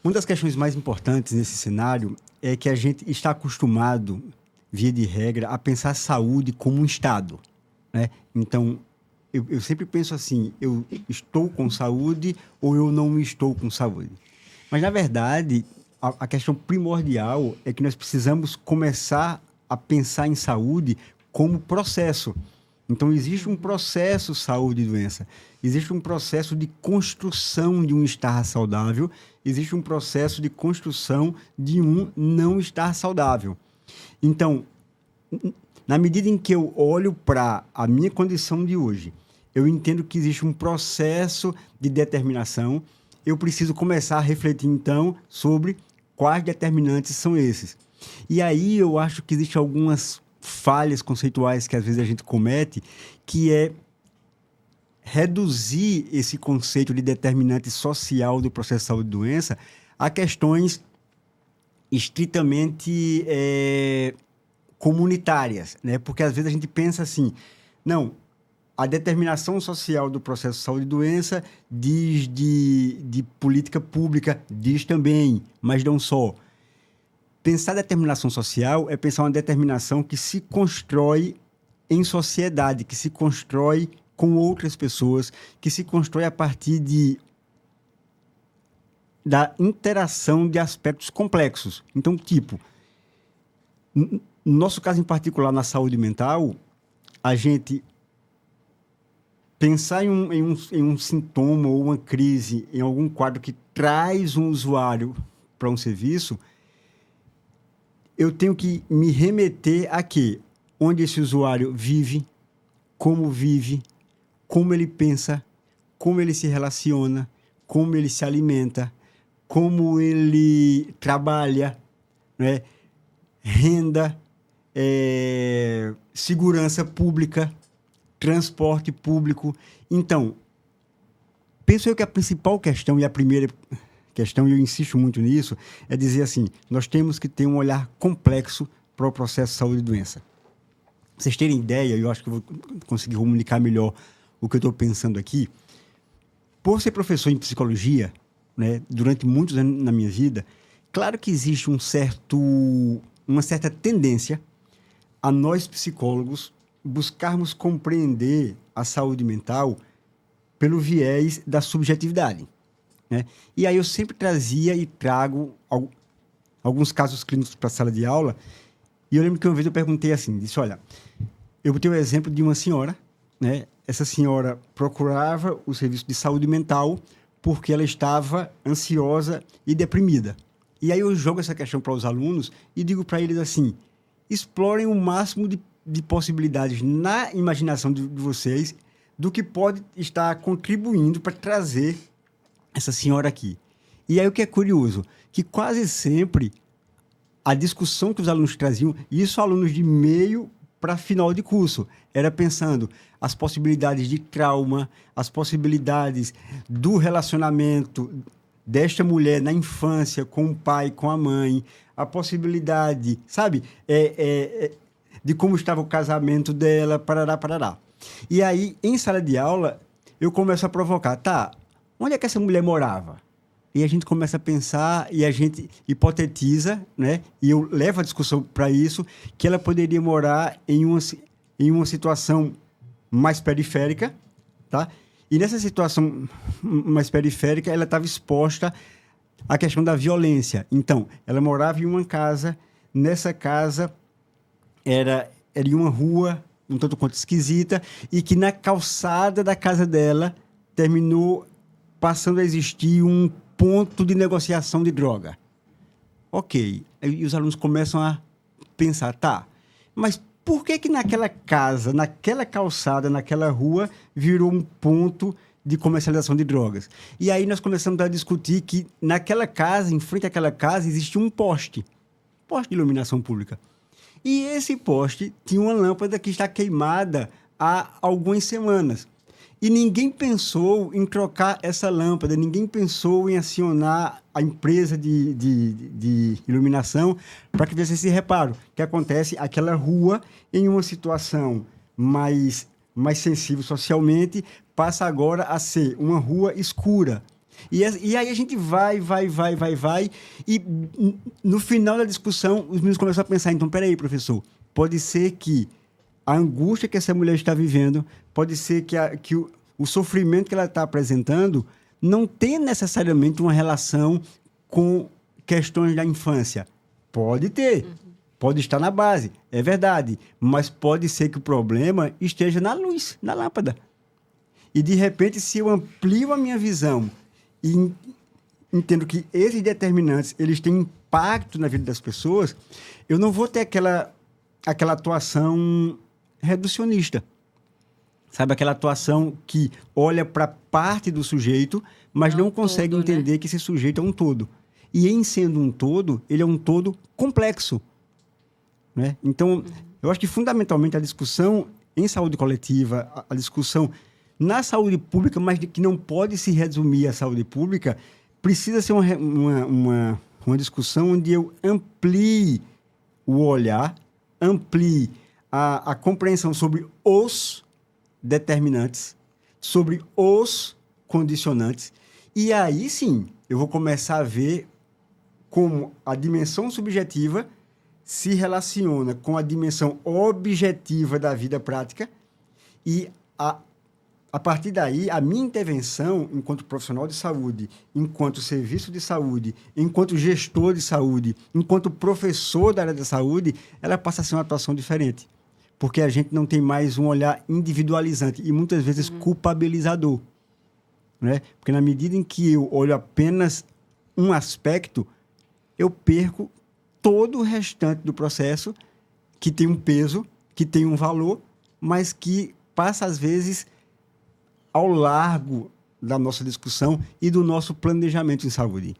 Uma das questões mais importantes nesse cenário é que a gente está acostumado, via de regra, a pensar a saúde como um estado, né? Então, eu sempre penso assim, eu estou com saúde ou eu não estou com saúde. Mas, na verdade, a questão primordial é que nós precisamos começar a pensar em saúde como processo. Então, existe um processo saúde e doença. Existe um processo de construção de um estar saudável. Existe um processo de construção de um não estar saudável. Então, na medida em que eu olho para a minha condição de hoje, eu entendo que existe um processo de determinação. Eu preciso começar a refletir, então, sobre quais determinantes são esses. E aí eu acho que existem algumas falhas conceituais que às vezes a gente comete, que é reduzir esse conceito de determinante social do processo de saúde e doença a questões estritamente comunitárias, né? Porque às vezes a gente pensa assim, não, a determinação social do processo de saúde e doença diz de política pública, diz também, mas não só. Pensar determinação social é pensar uma determinação que se constrói em sociedade, que se constrói com outras pessoas, que se constrói a partir da interação de aspectos complexos. Então, tipo, no nosso caso em particular, na saúde mental, a gente pensar em um sintoma ou uma crise, em algum quadro que traz um usuário para um serviço, eu tenho que me remeter a quê? Onde esse usuário vive, como ele pensa, como ele se relaciona, como ele se alimenta, como ele trabalha, né? Renda, segurança pública, transporte público. Então, penso eu que a principal questão e a primeira questão, e eu insisto muito nisso, é dizer assim, nós temos que ter um olhar complexo para o processo de saúde e doença. Pra vocês terem ideia, eu acho que eu vou conseguir comunicar melhor o que eu estou pensando aqui. Por ser professor em psicologia, né, durante muitos anos na minha vida, claro que existe uma certa tendência a nós psicólogos buscarmos compreender a saúde mental pelo viés da subjetividade, né? E aí eu sempre trazia e trago alguns casos clínicos para a sala de aula, e eu lembro que uma vez eu perguntei assim, disse, olha, eu botei o exemplo de uma senhora, né? Essa senhora procurava o serviço de saúde mental porque ela estava ansiosa e deprimida. E aí eu jogo essa questão para os alunos e digo para eles assim, explorem o máximo de possibilidades na imaginação de vocês do que pode estar contribuindo para trazer essa senhora aqui. E aí o que é curioso, que quase sempre a discussão que os alunos traziam, e isso alunos de meio para final de curso, era pensando as possibilidades de trauma, as possibilidades do relacionamento desta mulher na infância com o pai, com a mãe, a possibilidade, sabe, de como estava o casamento dela, parará. E aí, em sala de aula, eu começo a provocar, tá, onde é que essa mulher morava? E a gente começa a pensar e a gente hipotetiza, né? E eu levo a discussão para isso, que ela poderia morar em uma situação mais periférica, tá? E nessa situação mais periférica, ela estava exposta à questão da violência. Então, ela morava em uma casa, nessa casa era em uma rua um tanto quanto esquisita, e que na calçada da casa dela terminou passando a existir um ponto de negociação de droga. Ok. E os alunos começam a pensar, tá, mas por que naquela casa, naquela calçada, naquela rua, virou um ponto de comercialização de drogas? E aí nós começamos a discutir que naquela casa, em frente àquela casa, existia um poste de iluminação pública. E esse poste tinha uma lâmpada que está queimada há algumas semanas. E ninguém pensou em trocar essa lâmpada, ninguém pensou em acionar a empresa de iluminação para que fizesse esse reparo. O que acontece? Aquela rua, em uma situação mais sensível socialmente, passa agora a ser uma rua escura. E aí a gente vai, e no final da discussão, os meninos começam a pensar, então, peraí, professor, pode ser que a angústia que essa mulher está vivendo, pode ser que o sofrimento que ela está apresentando não tenha necessariamente uma relação com questões da infância. Pode ter, pode estar na base, é verdade, mas pode ser que o problema esteja na luz, na lâmpada. E, de repente, se eu amplio a minha visão e entendo que esses determinantes eles têm impacto na vida das pessoas, eu não vou ter aquela atuação reducionista. Sabe, aquela atuação que olha para parte do sujeito, mas não consegue entender, né, que esse sujeito é um todo. E, em sendo um todo, ele é um todo complexo. Né? Então, eu acho que, fundamentalmente, a discussão em saúde coletiva, a discussão na saúde pública, mas que não pode se resumir à saúde pública, precisa ser uma discussão onde eu amplie o olhar, amplie a compreensão sobre os determinantes, sobre os condicionantes, e aí sim eu vou começar a ver como a dimensão subjetiva se relaciona com a dimensão objetiva da vida prática, e a partir daí, a minha intervenção enquanto profissional de saúde, enquanto serviço de saúde, enquanto gestor de saúde, enquanto professor da área da saúde, ela passa a ser uma atuação diferente. Porque a gente não tem mais um olhar individualizante e muitas vezes culpabilizador. Né? Porque na medida em que eu olho apenas um aspecto, eu perco todo o restante do processo, que tem um peso, que tem um valor, mas que passa, às vezes, ao largo da nossa discussão e do nosso planejamento em saúde.